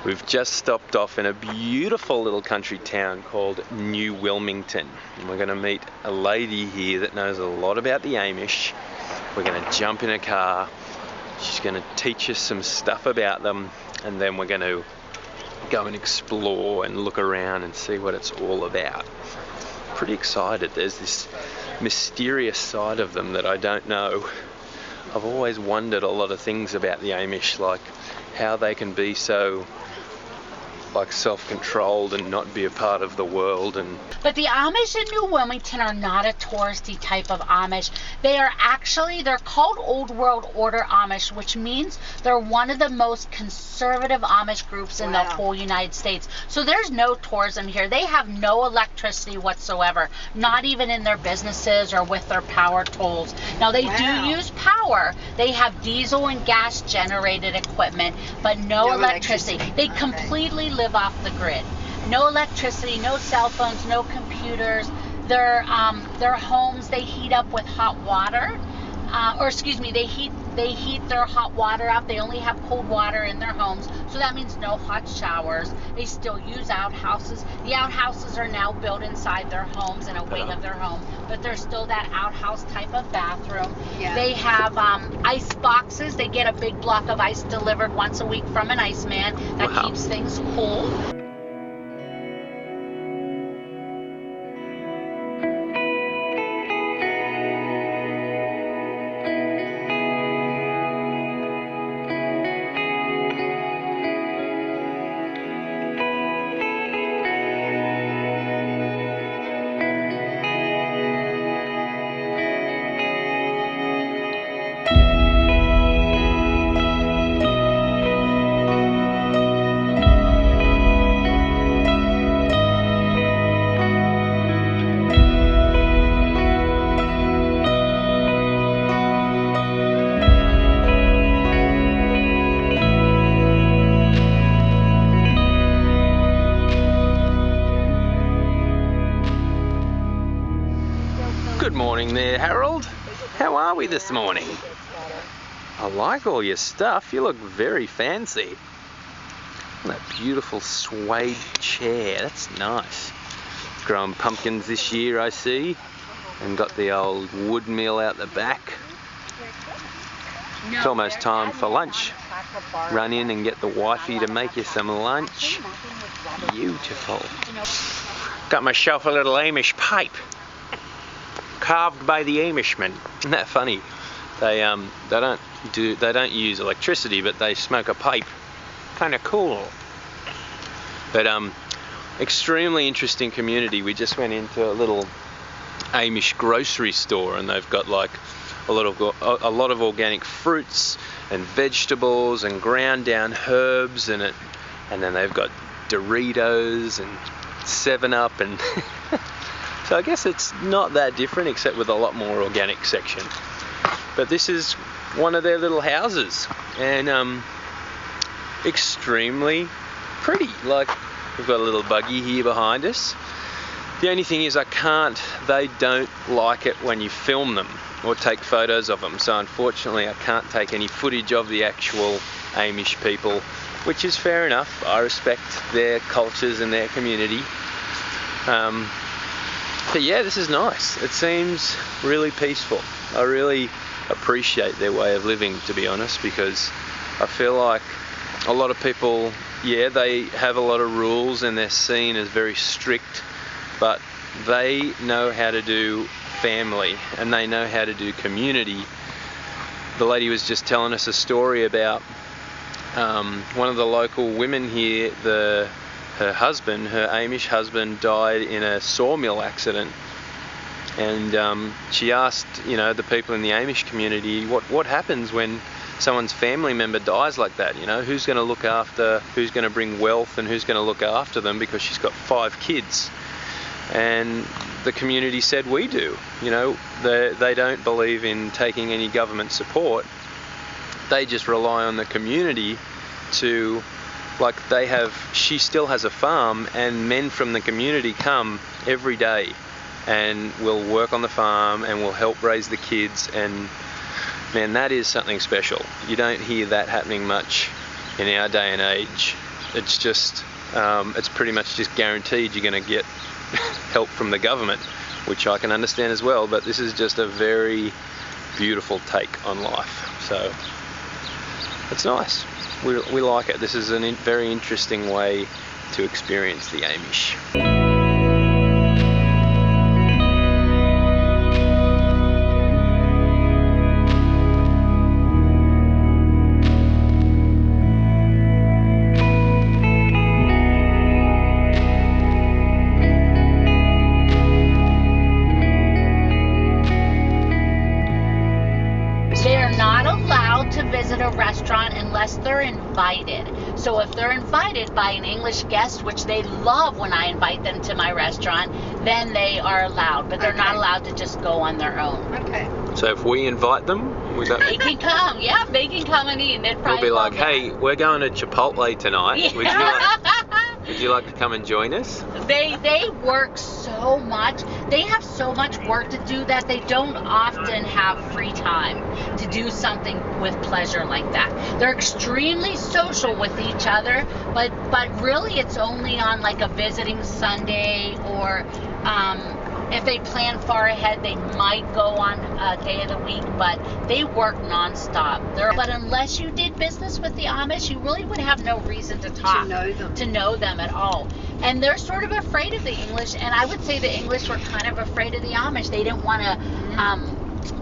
We've just stopped off in a beautiful little country town called New Wilmington. And we're going to meet a lady here that knows a lot about the Amish. We're going to jump in a car. She's going to teach us some stuff about them, and then we're going to go and explore and look around and see what it's all about. Pretty excited. There's this mysterious side of them that I don't know. I've always wondered a lot of things about the Amish, like how they can be so self-controlled and not be a part of the world. But the Amish in New Wilmington are not a touristy type of Amish. They're called Old World Order Amish, which means they're one of the most conservative Amish groups in the whole United States. So there's no tourism here. They have no electricity whatsoever, not even in their businesses or with their power tools. Now they do use power. They have diesel and gas generated equipment, but no electricity. They completely live off the grid. No electricity, no cell phones, no computers. Their homes, they heat up with hot water. They heat their hot water up. They only have cold water in their homes, so that means no hot showers. They still use outhouses. The outhouses are now built inside their homes in a wing of their home, but there's still that outhouse type of bathroom. Yeah. They have ice boxes. They get a big block of ice delivered once a week from an iceman that keeps things cool. Good morning there, Harold. How are we this morning? I like all your stuff. You look very fancy. That beautiful suede chair. That's nice. Growing pumpkins this year, I see. And got the old wood mill out the back. It's almost time for lunch. Run in and get the wifey to make you some lunch. Beautiful. Got myself a little Amish pipe. Carved by the Amishmen. Isn't that funny? They don't use electricity, but they smoke a pipe. Kind of cool. But extremely interesting community. We just went into a little Amish grocery store, and they've got like a lot of organic fruits and vegetables and ground down herbs in it, and then they've got Doritos and 7-Up and so I guess it's not that different, except with a lot more organic section. But this is one of their little houses, and extremely pretty. Like, we've got a little buggy here behind us. The only thing is they don't like it when you film them or take photos of them. So unfortunately I can't take any footage of the actual Amish people, which is fair enough. I respect their cultures and their community. But yeah, this is nice. It seems really peaceful. I really appreciate their way of living, to be honest, because I feel like a lot of people, they have a lot of rules and they're seen as very strict, but they know how to do family and they know how to do community. The lady was just telling us a story about one of the local women here. Her Amish husband, died in a sawmill accident, and she asked, the people in the Amish community, what happens when someone's family member dies like that? Who's going to look after, who's going to bring wealth, and who's going to look after them, because she's got 5 kids. And the community said, we do. They don't believe in taking any government support. They just rely on the community to, she still has a farm, and men from the community come every day and will work on the farm and will help raise the kids, and man, that is something special. You don't hear that happening much in our day and age. it's just it's pretty much just guaranteed you're going to get help from the government, which I can understand as well, but this is just a very beautiful take on life, so it's nice. We like it. This is a very interesting way to experience the Amish. A restaurant unless they're invited. So if they're invited by an English guest, which they love when I invite them to my restaurant, then they are allowed, but they're not allowed to just go on their own. Okay. So if we invite them, they can come. Yeah, they can come and eat. We'll be like, hey, we're going to Chipotle tonight. Yeah. Would you like to come and join us? They work so much. They have so much work to do that they don't often have free time to do something with pleasure like that. They're extremely social with each other, but really it's only on like a visiting Sunday, or if they plan far ahead, they might go on a day of the week, but they work nonstop. But unless you did business with the Amish, you really would have no reason to talk, to know them at all. And they're sort of afraid of the English, and I would say the English were kind of afraid of the Amish. They didn't want to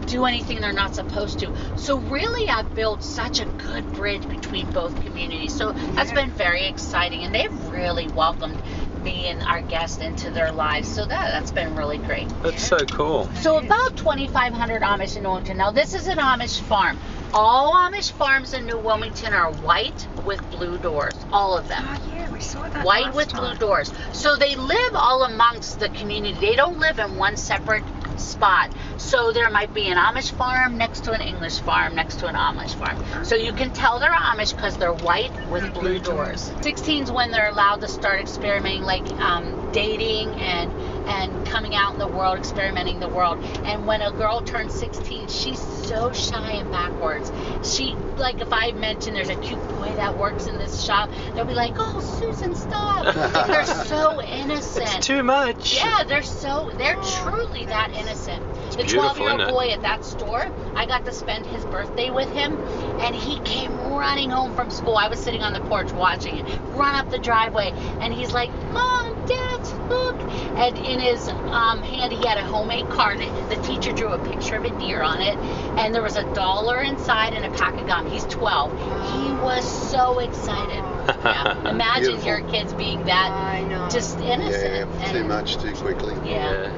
do anything they're not supposed to. So really, I've built such a good bridge between both communities. So that's been very exciting, and they've really welcomed me and our guests into their lives. So that's been really great. That's so cool. So about 2,500 Amish in New Wilmington. Now this is an Amish farm. All Amish farms in New Wilmington are white with blue doors. All of them. Oh yeah, we saw that. White with blue doors. So they live all amongst the community. They don't live in one separate spot. So there might be an Amish farm next to an English farm next to an Amish farm. So you can tell they're Amish because they're white with blue doors. 16's when they're allowed to start experimenting, like dating and coming out in the world, experimenting the world. And when a girl turns 16, she's so shy and backwards. She, like, if I mention there's a cute boy that works in this shop, they'll be like, oh, Susan, stop. They're so innocent. It's too much. Yeah, they're truly that innocent. The 12-year-old boy at that store, I got to spend his birthday with him, and he came running home from school. I was sitting on the porch watching it, run up the driveway, and he's like, Mom, Dad, look. And in his hand, he had a homemade card. The teacher drew a picture of a deer on it, and there was $1 inside and a pack of gum. He's 12. He was so excited. Yeah. Imagine your kids being that just innocent. Yeah, too much too quickly. Yeah.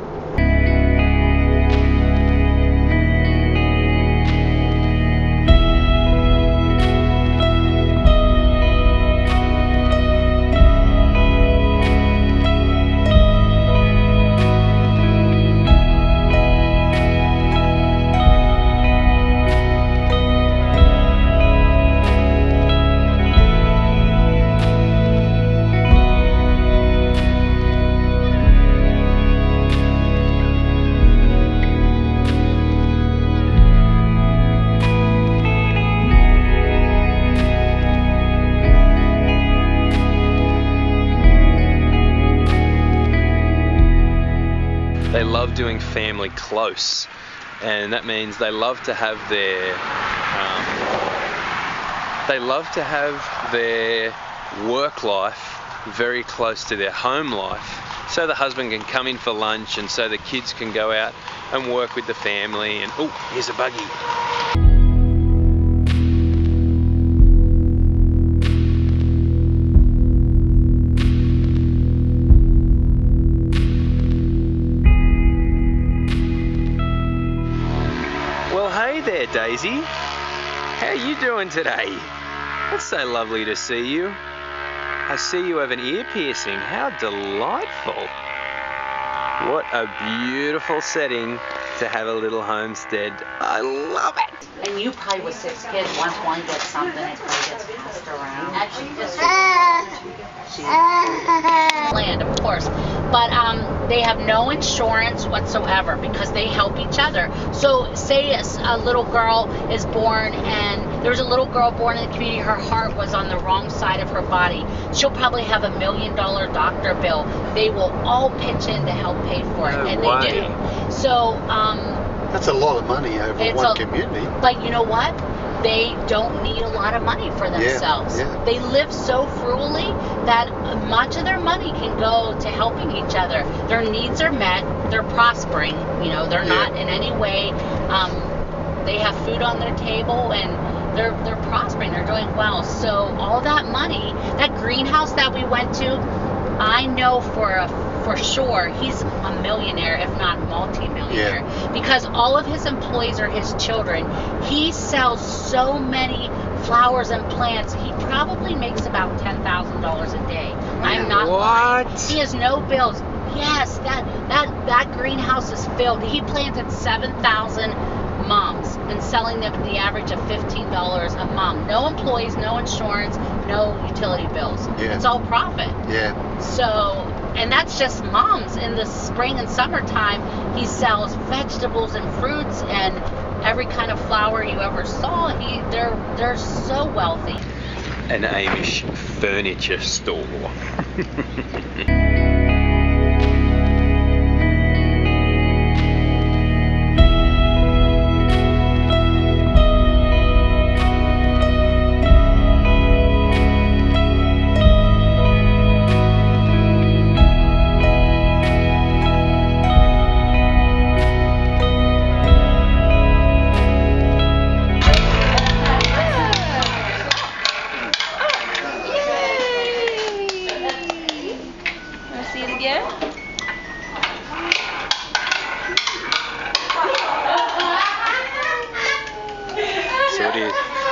They love doing family close, and that means they love to have their work life very close to their home life, so the husband can come in for lunch, and so the kids can go out and work with the family. And oh, here's a buggy. Hey there, Daisy. How are you doing today? It's so lovely to see you. I see you have an ear piercing. How delightful. What a beautiful setting to have a little homestead. I love it. And you play with 6 kids. Once one gets something, it probably gets passed around. Actually, just land, of course. But they have no insurance whatsoever because they help each other. So say a little girl is born and There was a little girl born in the community. Her heart was on the wrong side of her body. She'll probably have $1 million doctor bill. They will all pitch in to help pay for it, and they do. So that's a lot of money over one community. But you know what? They don't need a lot of money for themselves. Yeah. They live so frugally that much of their money can go to helping each other. Their needs are met. They're prospering. You know, they're not in any way. They have food on their table, and they're prospering. They're doing well. So all that money, that greenhouse that we went to, I know for sure he's a millionaire, if not multi-millionaire, because all of his employees are his children. He sells so many flowers and plants. He probably makes about $10,000 a day. I'm not lying. He has no bills. Yes, that greenhouse is filled. He planted 7,000 mums and selling them at the average of $15 a mum. No employees, no insurance, no utility bills. It's all profit. So, and that's just mums. In the spring and summertime, he sells vegetables and fruits and every kind of flower you ever saw. They're so wealthy. An Amish furniture store.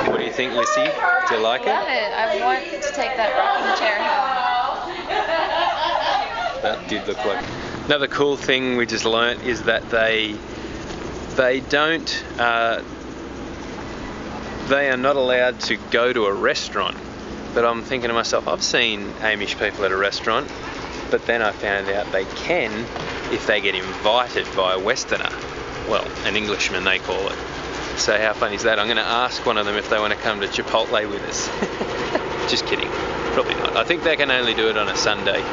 What do you think, Lissy? Do you like it? I love it. I want to take that rocking chair home. That did look like. Another cool thing we just learnt is that they don't. They are not allowed to go to a restaurant. But I'm thinking to myself, I've seen Amish people at a restaurant, but then I found out they can if they get invited by a Westerner. Well, an Englishman they call it. So how funny is that? I'm going to ask one of them if they want to come to Chipotle with us. Just kidding. Probably not. I think they can only do it on a Sunday.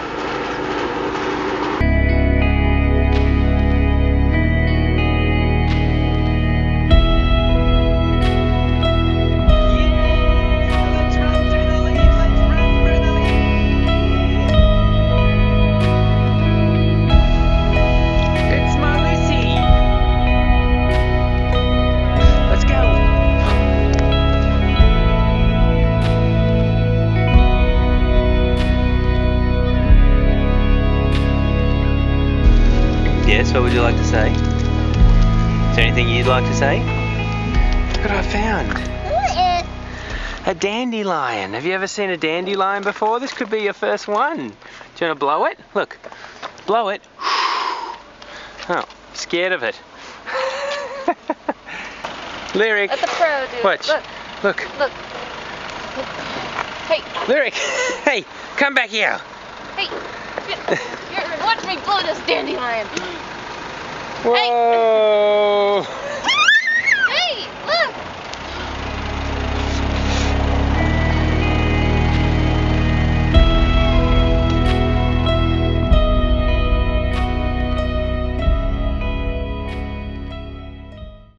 Yes, what would you like to say? Is there anything you'd like to say? Look what I found. A dandelion. Have you ever seen a dandelion before? This could be your first one. Do you want to blow it? Look. Blow it. Oh, scared of it. Lyric. Let the pro do it. Watch. Look. Look. Hey. Lyric. Hey, come back here. Hey. Watch me blow this dandelion. Whoa!